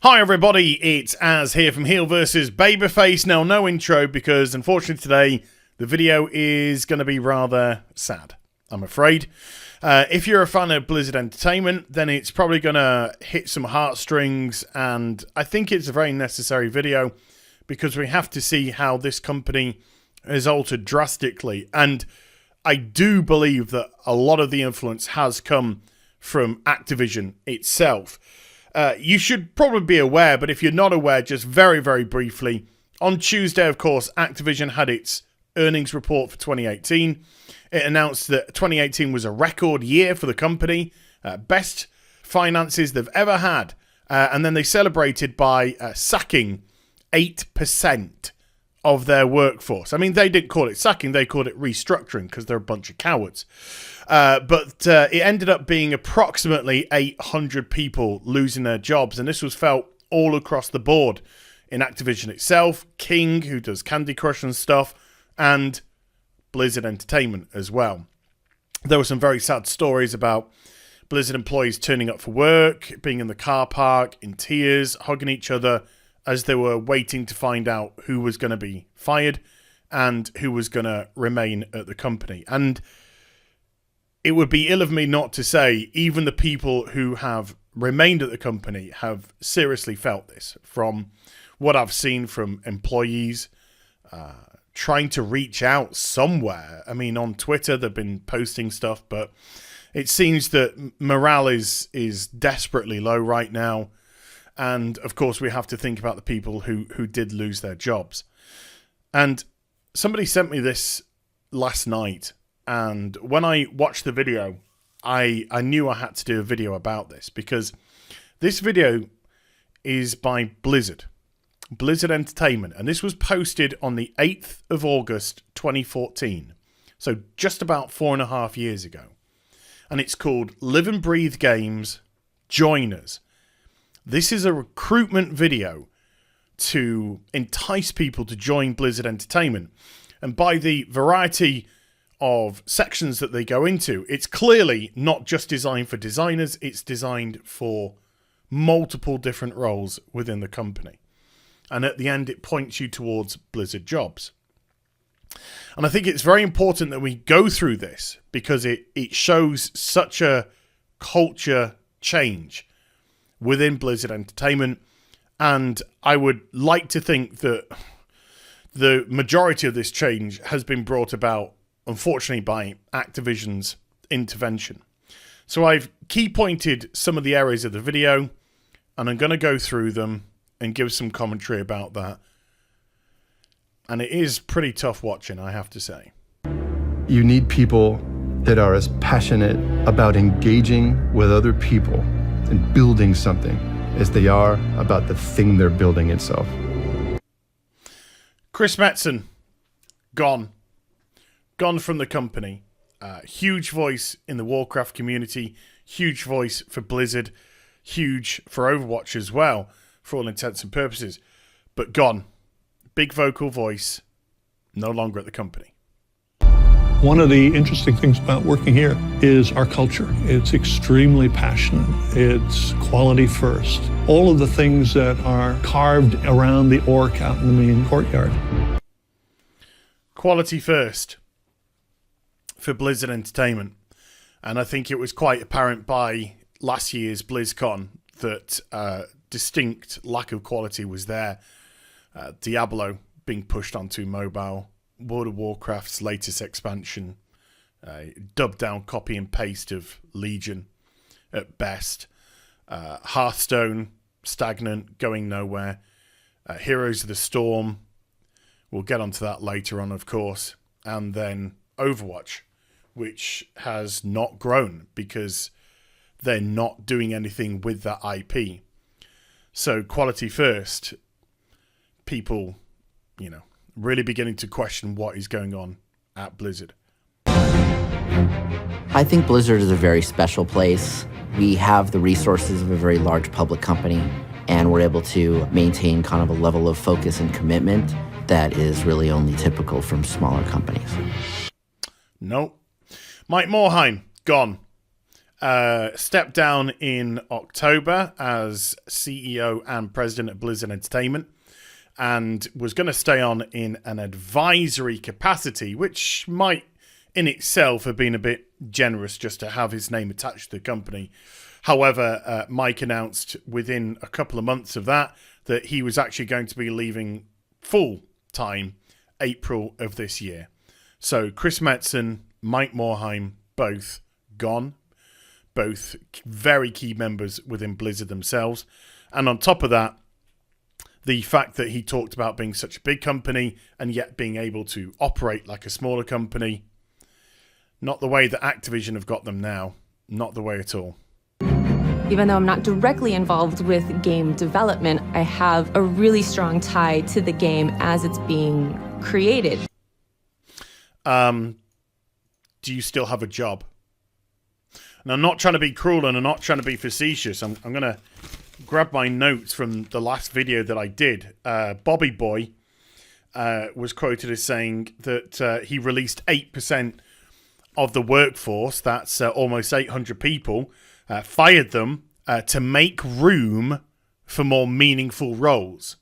Hi everybody, it's Az here from HeelvsBabyface. Now, no intro because unfortunately today the video is going to be rather sad, I'm afraid. If you're a fan of Blizzard Entertainment, then it's probably going to hit some heartstrings, and I think it's a very necessary video because we have to see how this company has altered drastically. And I do believe that a lot of the influence has come from Activision itself. You should probably be aware, but if you're not aware, just very, very briefly, on Tuesday, of course, Activision had its earnings report for 2018. It announced that 2018 was a record year for the company, best finances they've ever had, and then they celebrated by sacking 8% of their workforce. I mean, they didn't call it sacking, they called it restructuring because they're a bunch of cowards. But it ended up being approximately 800 people losing their jobs, and this was felt all across the board in Activision itself, King, who does Candy Crush and stuff, and Blizzard Entertainment as well. There were some very sad stories about Blizzard employees turning up for work, being in the car park, in tears, hugging each other, as they were waiting to find out who was going to be fired and who was going to remain at the company. And it would be ill of me not to say, even the people who have remained at the company have seriously felt this. From what I've seen from employees trying to reach out somewhere. I mean, on Twitter, they've been posting stuff, but it seems that morale is desperately low right now. And, of course, we have to think about the people who did lose their jobs. And somebody sent me this last night. And when I watched the video, I knew I had to do a video about this. Because this video is by Blizzard Entertainment. And this was posted on the 8th of August, 2014. So just about 4.5 years ago. And it's called Live and Breathe Games, Join Us. This is a recruitment video to entice people to join Blizzard Entertainment. And by the variety of sections that they go into, it's clearly not just designed for designers, it's designed for multiple different roles within the company. And at the end, it points you towards Blizzard jobs. And I think it's very important that we go through this because it shows such a culture change within Blizzard Entertainment, and I would like to think that the majority of this change has been brought about, unfortunately, by Activision's intervention. So I've key pointed some of the areas of the video, and I'm going to go through them and give some commentary about that. And it is pretty tough watching, I have to say. You need people that are as passionate about engaging with other people and building something as they are about the thing they're building itself. Chris Metzen, gone from the company. Huge voice in the Warcraft community, huge voice for Blizzard, huge for Overwatch as well, for all intents and purposes, but gone. Big vocal voice, no longer at the company. One of the interesting things about working here is our culture. It's extremely passionate. It's quality first. All of the things that are carved around the orc out in the main courtyard. Quality first for Blizzard Entertainment. And I think it was quite apparent by last year's BlizzCon that distinct lack of quality was there. Diablo being pushed onto mobile. World of Warcraft's latest expansion, dubbed down copy and paste of Legion at best. Hearthstone, stagnant, going nowhere. Heroes of the Storm, we'll get onto that later on, of course. And then Overwatch, which has not grown because they're not doing anything with that IP. So quality first, people, really beginning to question what is going on at Blizzard. I think Blizzard is a very special place. We have the resources of a very large public company, and we're able to maintain kind of a level of focus and commitment that is really only typical from smaller companies. Nope. Mike Morhaime, gone. stepped down in October as CEO and president of Blizzard Entertainment, and was going to stay on in an advisory capacity, which might in itself have been a bit generous just to have his name attached to the company. However, Mike announced within a couple of months of that he was actually going to be leaving full-time April of this year. So Chris Metzen, Mike Morhaime, both gone. Both very key members within Blizzard themselves. And on top of that, the fact that he talked about being such a big company and yet being able to operate like a smaller company. Not the way that Activision have got them now. Not the way at all. Even though I'm not directly involved with game development, I have a really strong tie to the game as it's being created. Do you still have a job? And I'm not trying to be cruel and I'm not trying to be facetious. I'm going to grab my notes from the last video that I did. Bobby Boy was quoted as saying that he released 8% of the workforce, that's almost 800 people, fired them to make room for more meaningful roles.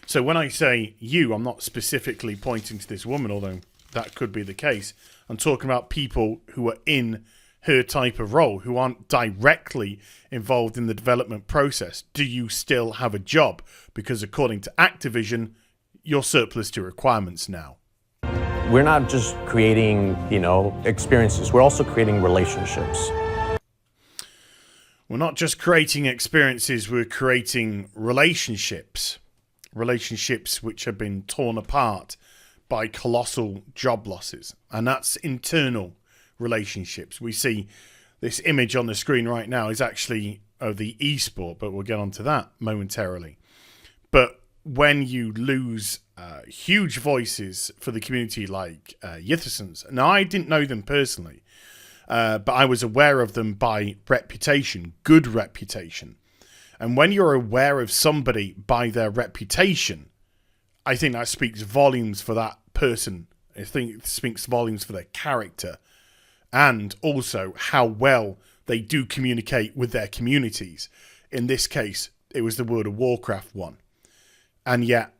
So when I say you, I'm not specifically pointing to this woman, although that could be the case. I'm talking about people who are in her type of role, who aren't directly involved in the development process. Do you still have a job? Because according to Activision, you're surplus to requirements now. We're not just creating, experiences. We're also creating relationships. We're not just creating experiences, we're creating relationships. Relationships which have been torn apart by colossal job losses. And that's internal relationships. We see this image on the screen right now is actually of the esport, but we'll get onto that momentarily. But when you lose huge voices for the community like Yithersons, now I didn't know them personally, but I was aware of them by reputation, good reputation. And when you're aware of somebody by their reputation, I think that speaks volumes for that person. I think it speaks volumes for their character. And also how well they do communicate with their communities. In this case, it was the World of Warcraft one. And yet,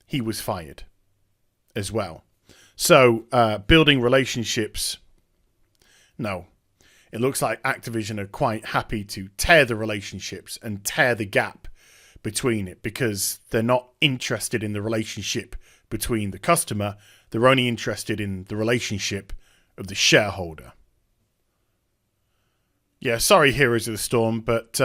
he was fired as well. So, building relationships, no. It looks like Activision are quite happy to tear the relationships and tear the gap between it because they're not interested in the relationship between the customer. They're only interested in the relationship of the shareholder. Yeah, sorry, Heroes of the Storm, but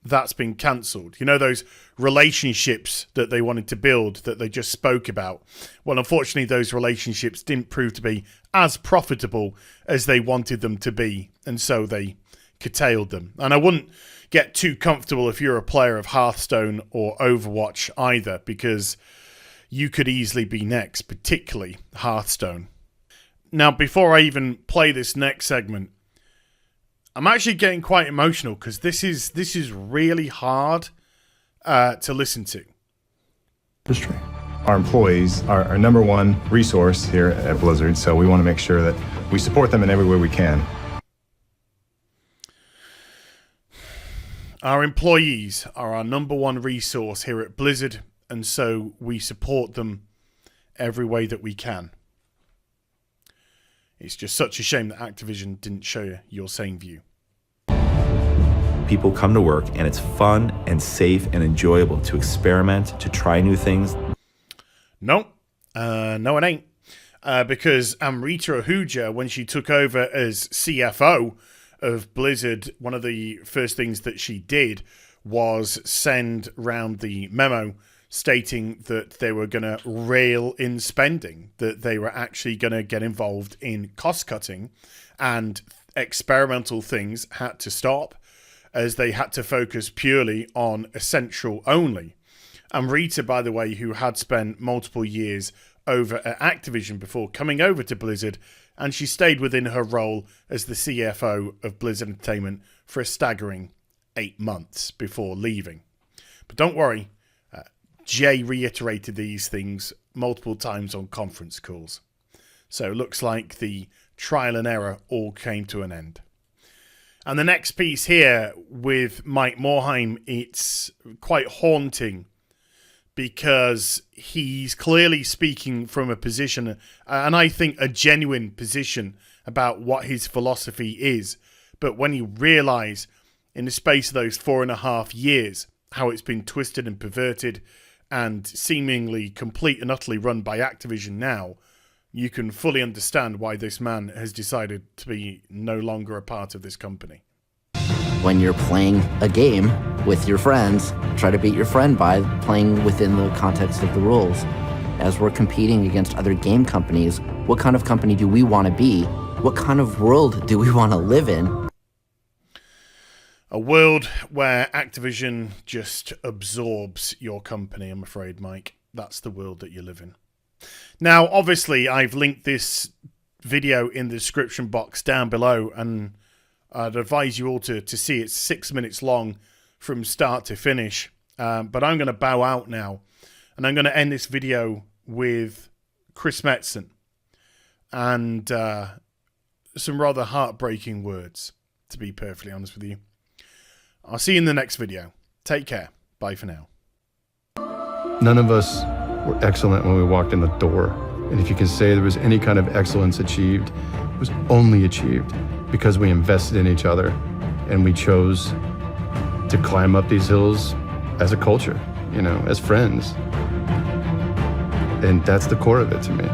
that's been cancelled. You know those relationships that they wanted to build that they just spoke about? Well, unfortunately, those relationships didn't prove to be as profitable as they wanted them to be, and so they curtailed them. And I wouldn't get too comfortable if you're a player of Hearthstone or Overwatch either, because you could easily be next, particularly Hearthstone. Now, before I even play this next segment, I'm actually getting quite emotional because this is really hard to listen to. Industry. Our employees are our number one resource here at Blizzard, so we want to make sure that we support them in every way we can. Our employees are our number one resource here at Blizzard, and so we support them every way that we can. It's just such a shame that Activision didn't share your same view. People come to work and it's fun and safe and enjoyable to experiment, to try new things. No, it ain't. Because Amrita Ahuja, when she took over as CFO of Blizzard, one of the first things that she did was send round the memo stating that they were going to rail in spending, that they were actually going to get involved in cost cutting, and experimental things had to stop as they had to focus purely on essential only. Amrita, by the way, who had spent multiple years over at Activision before coming over to Blizzard, and she stayed within her role as the CFO of Blizzard Entertainment for a staggering 8 months before leaving. But don't worry, Jay reiterated these things multiple times on conference calls. So it looks like the trial and error all came to an end. And the next piece here with Mike Morhaime, it's quite haunting because he's clearly speaking from a position, and I think a genuine position about what his philosophy is. But when you realise in the space of those 4.5 years how it's been twisted and perverted and seemingly complete and utterly run by Activision now, you can fully understand why this man has decided to be no longer a part of this company. When you're playing a game with your friends, try to beat your friend by playing within the context of the rules. As we're competing against other game companies, what kind of company do we want to be? What kind of world do we want to live in? A world where Activision just absorbs your company, I'm afraid, Mike. That's the world that you live in. Now, obviously, I've linked this video in the description box down below, and I'd advise you all to see it. It's 6 minutes long from start to finish. But I'm going to bow out now, and I'm going to end this video with Chris Metzen and some rather heartbreaking words, to be perfectly honest with you. I'll see you in the next video. Take care. Bye for now. None of us were excellent when we walked in the door. And if you can say there was any kind of excellence achieved, it was only achieved because we invested in each other and we chose to climb up these hills as a culture, you know, as friends. And that's the core of it to me.